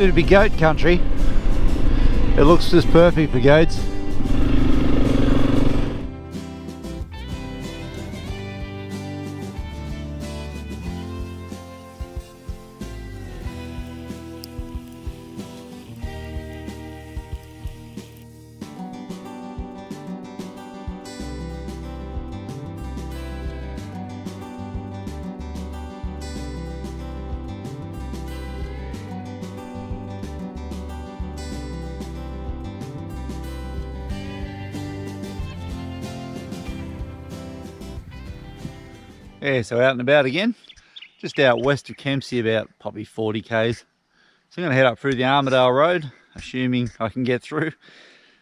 It'd be goat country. It looks just perfect for goats. Yeah, so out and about again, just out west of Kempsey, about probably 40 k's. So I'm going to head up through the Armidale Road, assuming I can get through.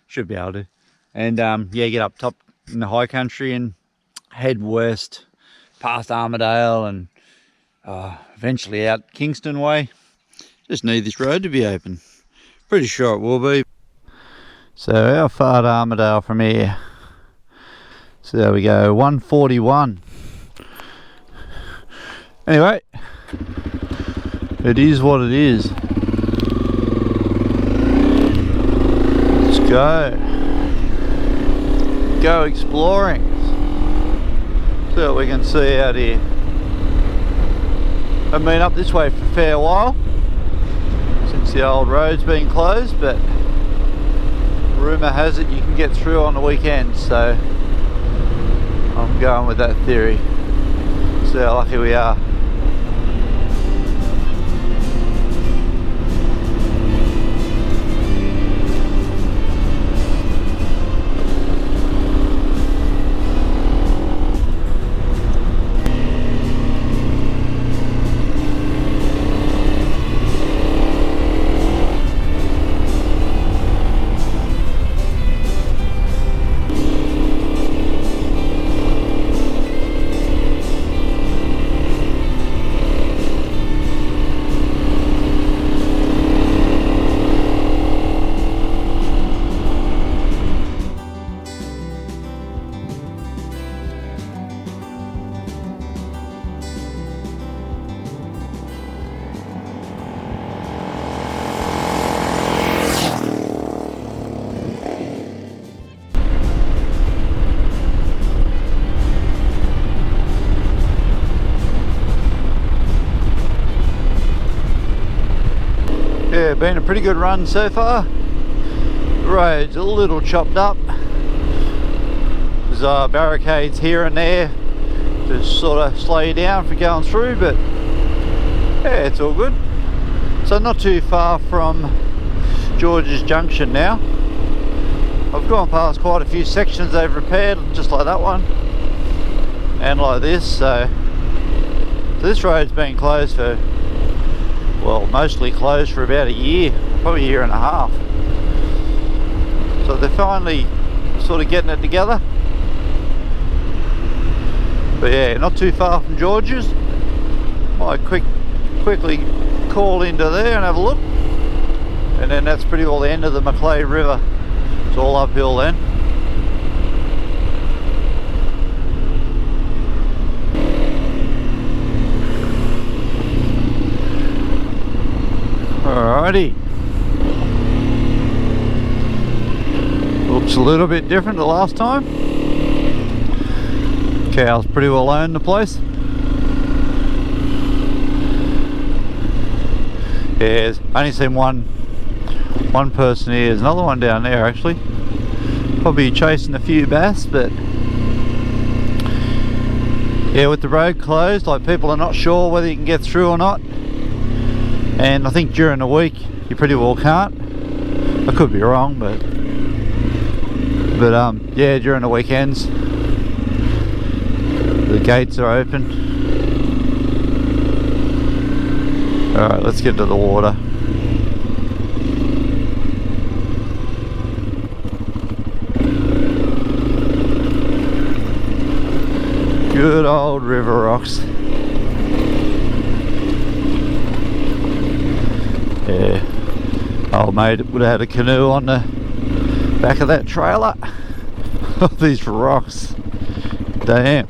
Should be able to. And yeah, get up top in the high country and head west past Armidale and eventually out Kingston way. Just need this road to be open. Pretty sure it will be. So how far to Armidale from here? So there we go, 141. Anyway, it is what it is. Let's go. Go exploring. See what we can see out here. I've been up this way for a fair while since the old road's been closed, but rumour has it you can get through on the weekends, so I'm going with that theory. See how lucky we are. Yeah, been a pretty good run so far. The road's a little chopped up. There's barricades here and there to sort of slow you down for going through, but yeah, it's all good. So not too far from George's Junction now. I've gone past quite a few sections they've repaired, just like that one and like this. So this road's been closed for, well, mostly closed for about a year, probably a year and a half. So they're finally sort of getting it together. But yeah, not too far from George's. Might quickly call into there and have a look. And then that's pretty well the end of the Macleay River. It's all uphill then. Alrighty. Looks a little bit different to last time. Cows pretty well own the place. Yeah, only seen one person here. There's another one down there actually. Probably chasing a few bass, but yeah, with the road closed, like, people are not sure whether you can get through or not. And I think during the week you pretty well can't. I could be wrong, but yeah, during the weekends the gates are open. Alright, let's get to the water. Good old River Rocks. Yeah, old mate would have had a canoe on the back of that trailer. These rocks, damn.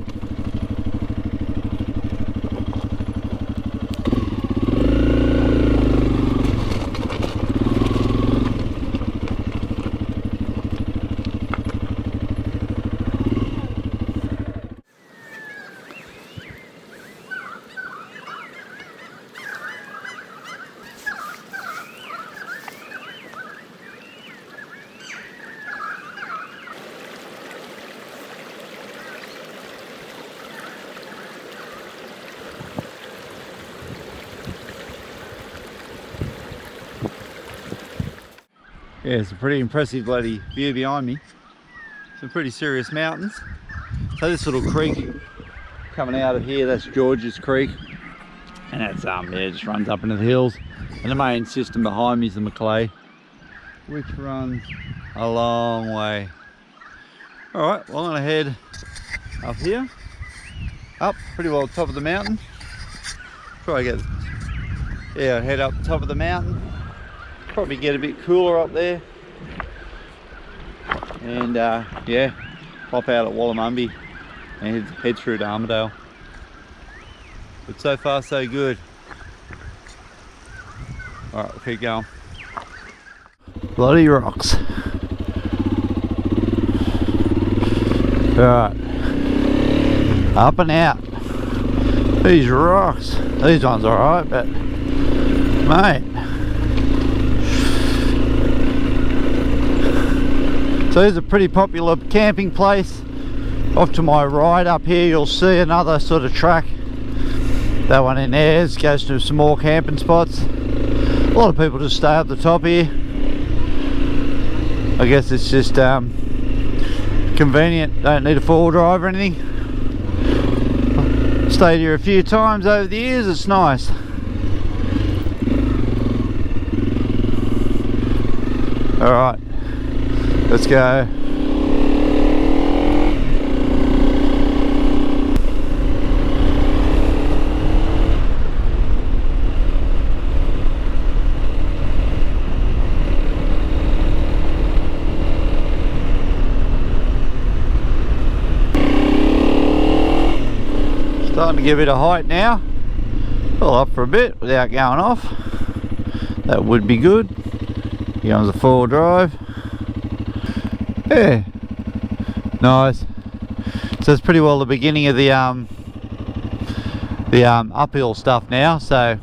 Yeah, it's a pretty impressive bloody view behind me. Some pretty serious mountains. So this little creek coming out of here, that's Georges Creek. And that's yeah, it just runs up into the hills. And the main system behind me is the Macleay, which runs a long way. Alright, well I'm gonna head up here. Up pretty well top of the mountain. Try to head up the top of the mountain. Probably get a bit cooler up there. And yeah, pop out at Wallumbumby and head through to Armidale. But so far so good. Alright, we'll keep going. Bloody rocks. Alright. Up and out. These rocks. These ones are alright, but mate. So this is a pretty popular camping place. Off to my right up here you'll see another sort of track. That one in there goes to some more camping spots. A lot of people just stay up the top here. I guess it's just convenient, don't need a four-wheel drive or anything. Stayed here a few times over the years, it's nice. Alright, let's go. Starting to get a bit of height now. Well, up for a bit without going off. That would be good. Here comes the four-wheel drive. Yeah, nice. So it's pretty well the beginning of the uphill stuff now. So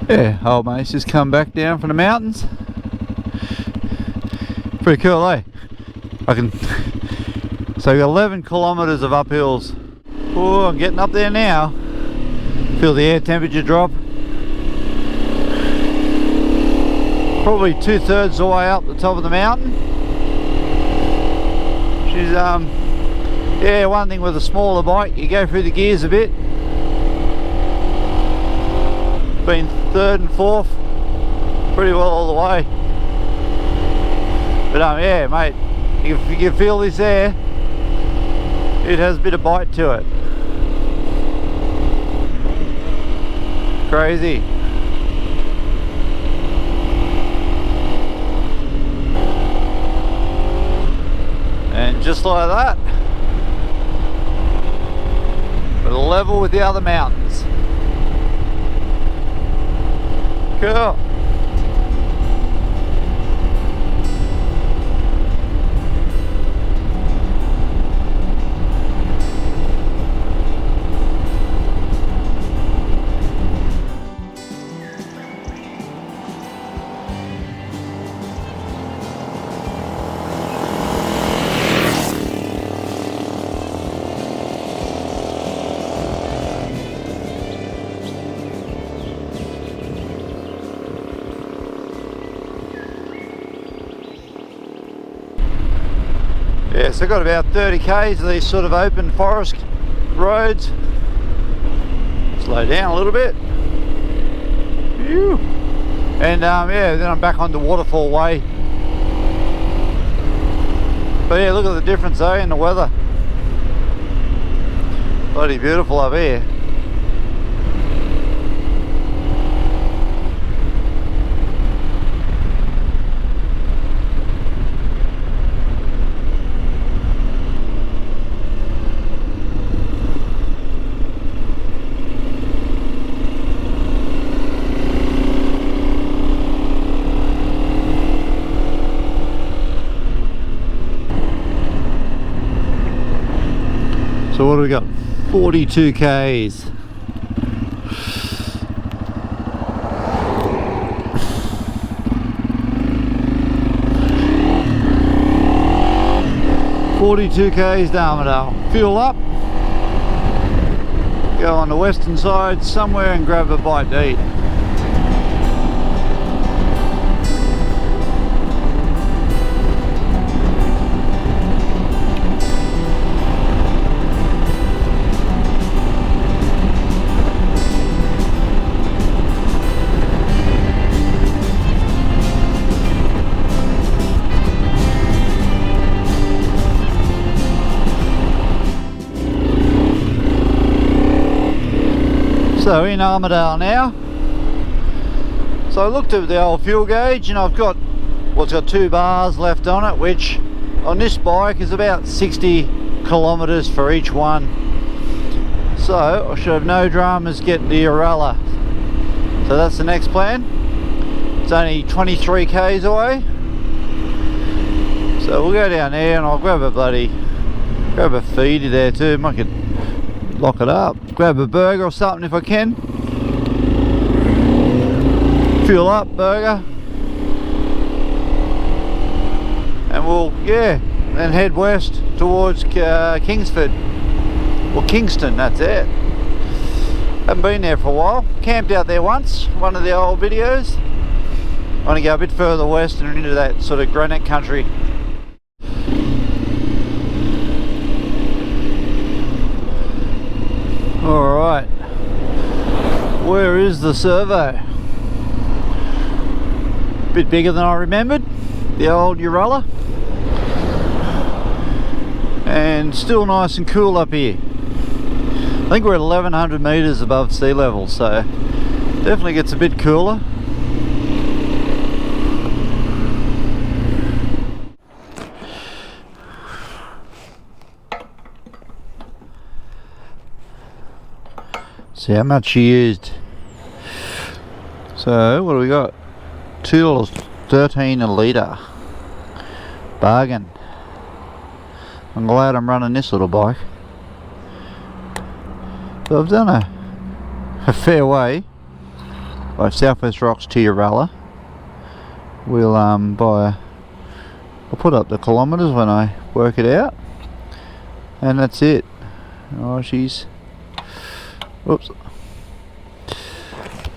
yeah, old mate's just come back down from the mountains. Pretty cool, eh? So 11 kilometers of uphills. Oh, I'm getting up there now. Feel the air temperature drop. Probably 2/3 the way up the top of the mountain. She's yeah, one thing with a smaller bike, you go through the gears a bit. Been third and fourth, pretty well all the way. But yeah, mate, if you can feel this air, it has a bit of bite to it. Crazy. And just like that, we're level with the other mountains. Cool. Yeah, so I've got about 30 k's of these sort of open forest roads. Slow down a little bit. Phew. And yeah, then I'm back on the Waterfall Way. But yeah, look at the difference though in the weather. Bloody beautiful up here. So what do we got? 42 k's. $42 to Armidale. Fuel up. Go on the western side somewhere and grab a bite to eat. So in Armidale now. So I looked at the old fuel gauge and I've got, well, it's got 2 bars left on it, which on this bike is about 60 kilometres for each one. So I should have no dramas getting to Uralla. So that's the next plan. It's only 23 k's away. So we'll go down there and I'll grab a feedy there too. I could lock it up, grab a burger or something if I can. Fuel up, burger, and we'll, yeah, then head west towards Kingsford, or Kingston, that's it. Haven't been there for a while. Camped out there once, one of the old videos. I want to go a bit further west and into that sort of granite country. Alright, where is the servo? Bit bigger than I remembered, the old Uralla, and still nice and cool up here. I think we're at 1100 meters above sea level, so definitely gets a bit cooler. See how much she used. So what do we got? $2.13 a litre. Bargain. I'm glad I'm running this little bike. So I've done a fair way by Southwest Rocks to Uralla. We'll I'll put up the kilometres when I work it out, and that's it. Oh, she's, oops.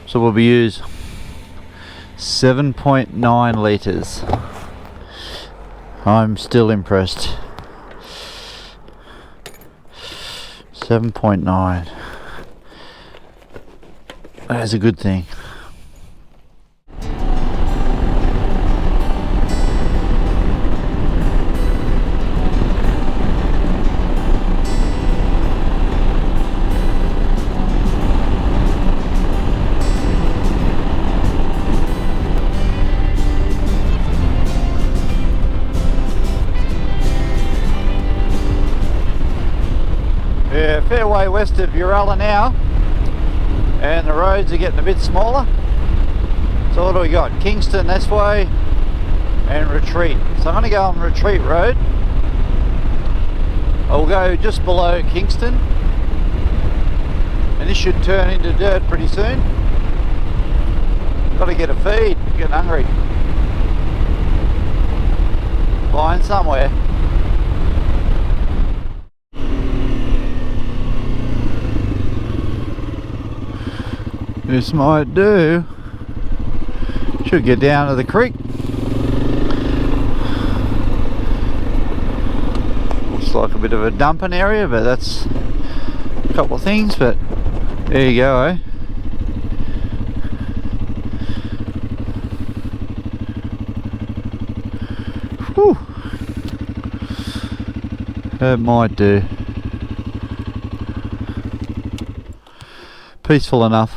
So we'll be used 7.9 litres. I'm still impressed. 7.9. That's a good thing. Yeah, fair way west of Uralla now, and the roads are getting a bit smaller. So what do we got? Kingston this way, and Retreat. So I'm going to go on Retreat Road. I'll go just below Kingston, and this should turn into dirt pretty soon. Got to get a feed, getting hungry. Find somewhere. This might do. Should get down to the creek. Looks like a bit of a dumping area, but that's a couple of things, but there you go, eh? Whew. That might do. Peaceful enough.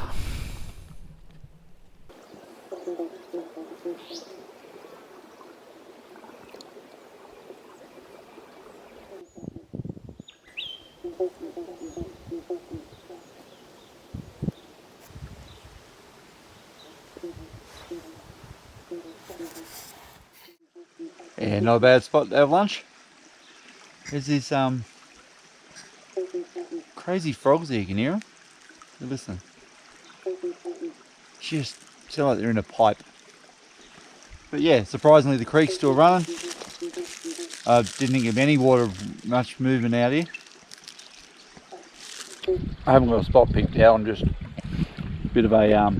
Yeah, not a bad spot to have lunch. There's these crazy frogs there, you can hear them. Listen. Just sound like they're in a pipe. But yeah, surprisingly the creek's still running. I didn't think of any water, much movement out here. I haven't got a spot picked out, I'm just a bit of a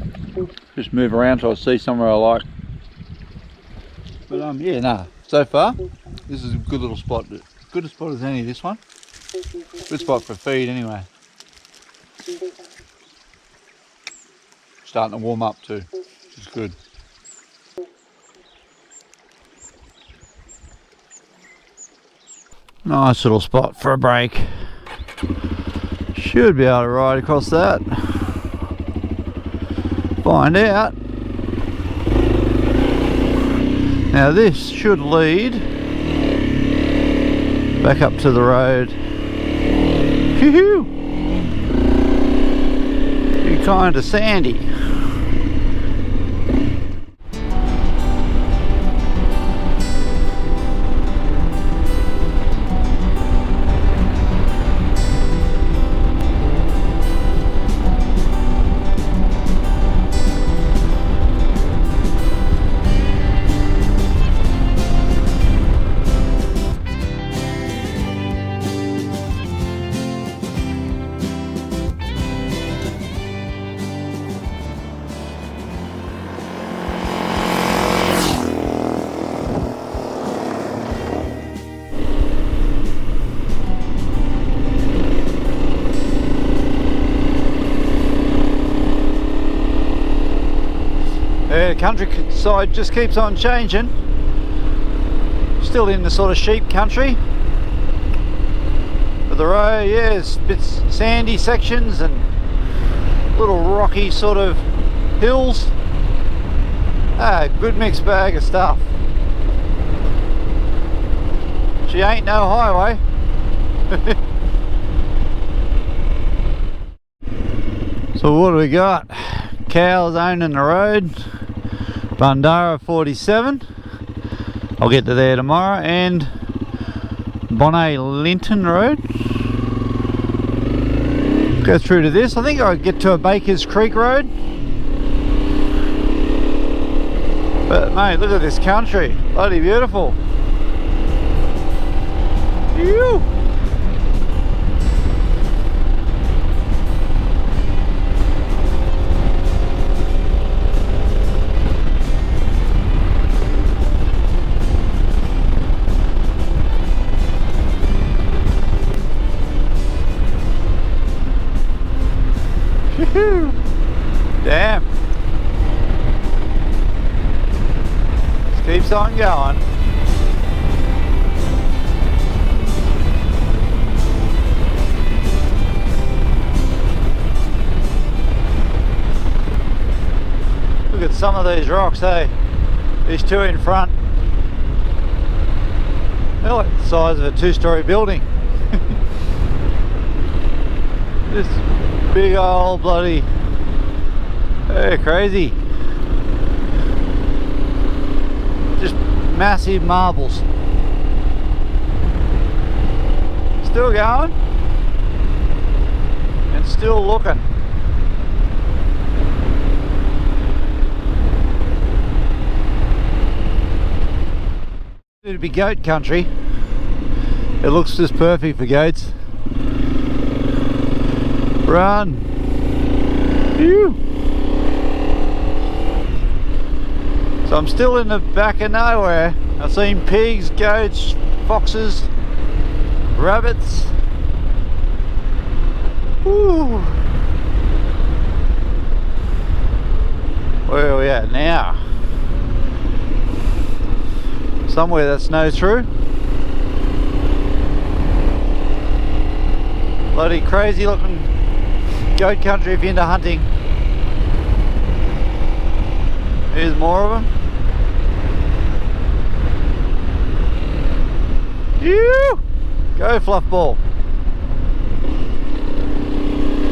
just move around till I see somewhere I like. But yeah, no. So far, this is a good little spot. Good a spot as any, this one. Good spot for feed anyway. Starting to warm up too, which is good. Nice little spot for a break. Should be able to ride across that. find out. Now this should lead back up to the road. Phew! You're kind of sandy. The countryside just keeps on changing. Still in the sort of sheep country. But the road, yeah, it's bits sandy sections and little rocky sort of hills. Good mixed bag of stuff. She ain't no highway. So what do we got? Cows owning the road. Bundara 47. I'll get to there tomorrow. And Bonnet Linton Road. Go through to this. I think I'll get to a Baker's Creek Road. But mate, look at this country. Bloody beautiful. Phew. Damn. Just keeps on going. Look at some of these rocks, hey? These two in front. They're like the size of a two-story building. This big old bloody, crazy, just massive marbles. Still going and still looking. It'd be goat country. It looks just perfect for goats. Run! Phew. So I'm still in the back of nowhere. I've seen pigs, goats, foxes, rabbits. Woo. Where are we at now? Somewhere that's no through. Bloody crazy looking goat country if you're into hunting. Here's more of them. Phew! Go Fluffball.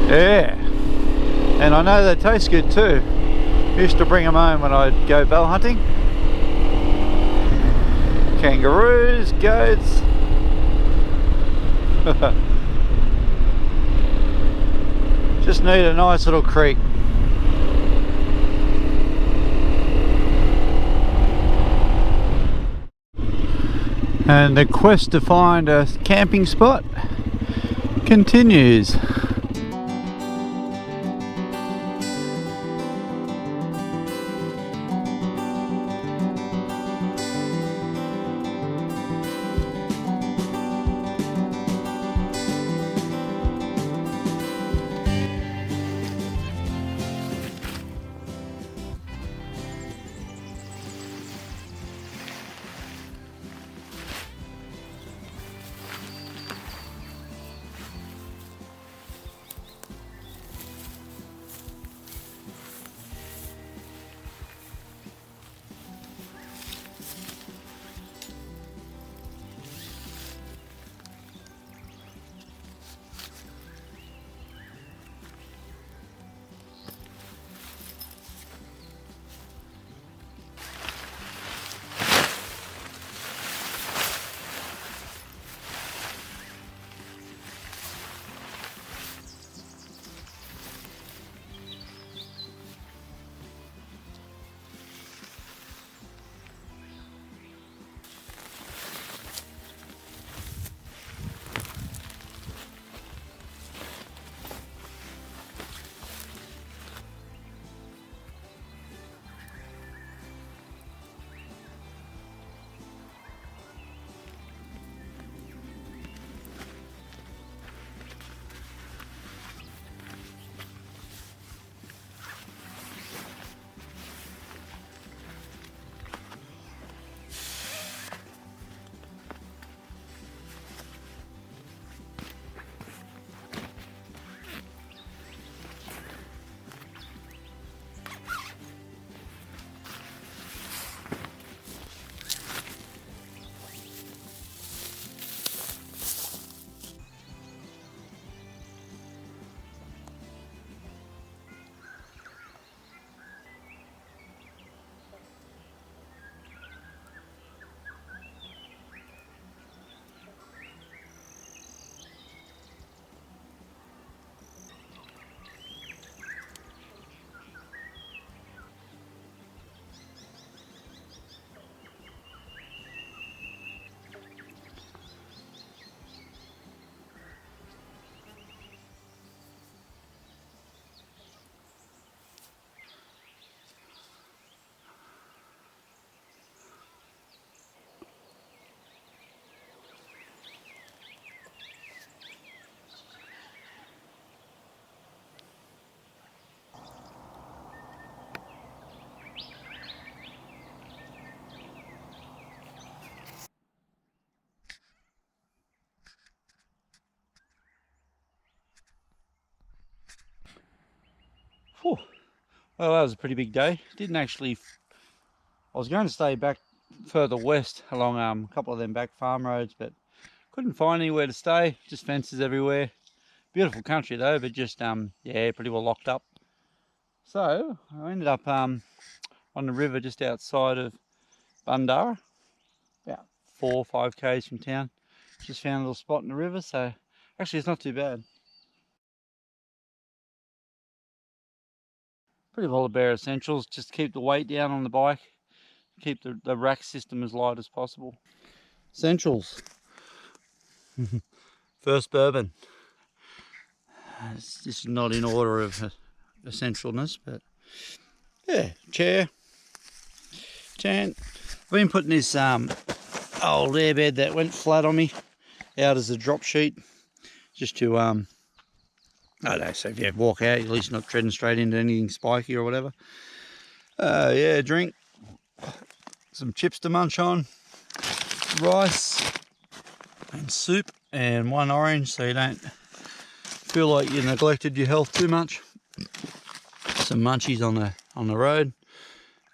Yeah. And I know they taste good too. Used to bring them home when I'd go bell hunting. Kangaroos, goats. Just need a nice little creek. And the quest to find a camping spot continues. Well, that was a pretty big day. Didn't actually... I was going to stay back further west along a couple of them back farm roads, but couldn't find anywhere to stay. Just fences everywhere. Beautiful country though, but just yeah, pretty well locked up. So I ended up on the river just outside of Bundarra, about 4 or 5 k's from town. Just found a little spot in the river, so actually it's not too bad. Pretty well the bare essentials. Just keep the weight down on the bike, keep the rack system as light as possible. Essentials. First bourbon. This is not in order of essentialness, but yeah, chair, tent. I've been putting this old airbed that went flat on me out as a drop sheet, just to I don't know, so if you walk out, at least not treading straight into anything spiky or whatever. Yeah, drink, some chips to munch on, rice and soup, and 1 orange so you don't feel like you neglected your health too much. Some munchies on the road.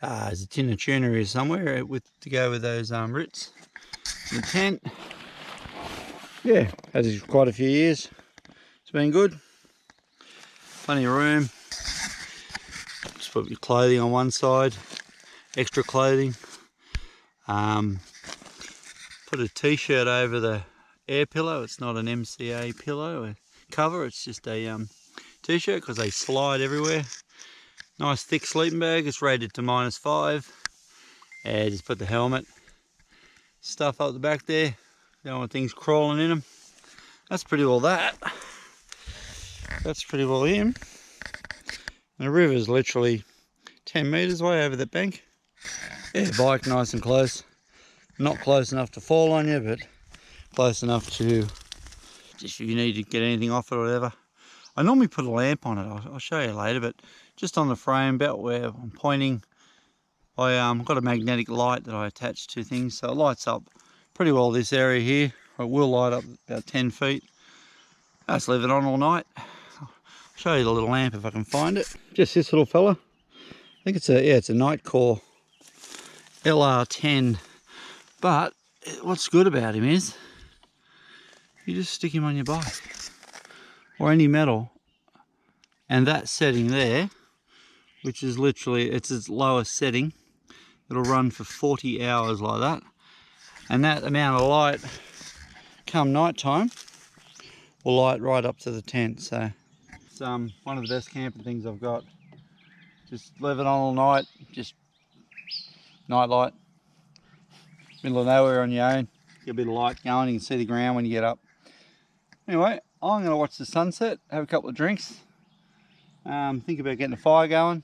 There's a tin of tuna here somewhere to go with those Ritz. The tent. Yeah, has quite a few years. It's been good. Plenty of room. Just put your clothing on one side. Extra clothing. Put a t-shirt over the air pillow. It's not an MCA pillow cover. It's just a t-shirt because they slide everywhere. Nice thick sleeping bag. It's rated to -5. And just put the helmet stuff up the back there. Don't want things crawling in them. That's pretty well that. That's pretty well him. And the river's literally 10 metres away over that bank. Yeah, bike nice and close. Not close enough to fall on you, but close enough to just if you need to get anything off it or whatever. I normally put a lamp on it. I'll show you later, but just on the frame about where I'm pointing, I got a magnetic light that I attach to things, so it lights up pretty well this area here. It will light up about 10 feet. Let's leave it on all night. I'll show you the little lamp if I can find it. Just this little fella. I think it's a Nitecore LR10. But what's good about him is you just stick him on your bike or any metal, and that setting there, which is literally it's its lowest setting, it'll run for 40 hours like that, and that amount of light come night time will light right up to the tent. So it's one of the best camping things I've got. Just leave it on all night, just night light, middle of nowhere on your own, get a bit of light going, you can see the ground when you get up. Anyway, I'm going to watch the sunset, have a couple of drinks, think about getting a fire going,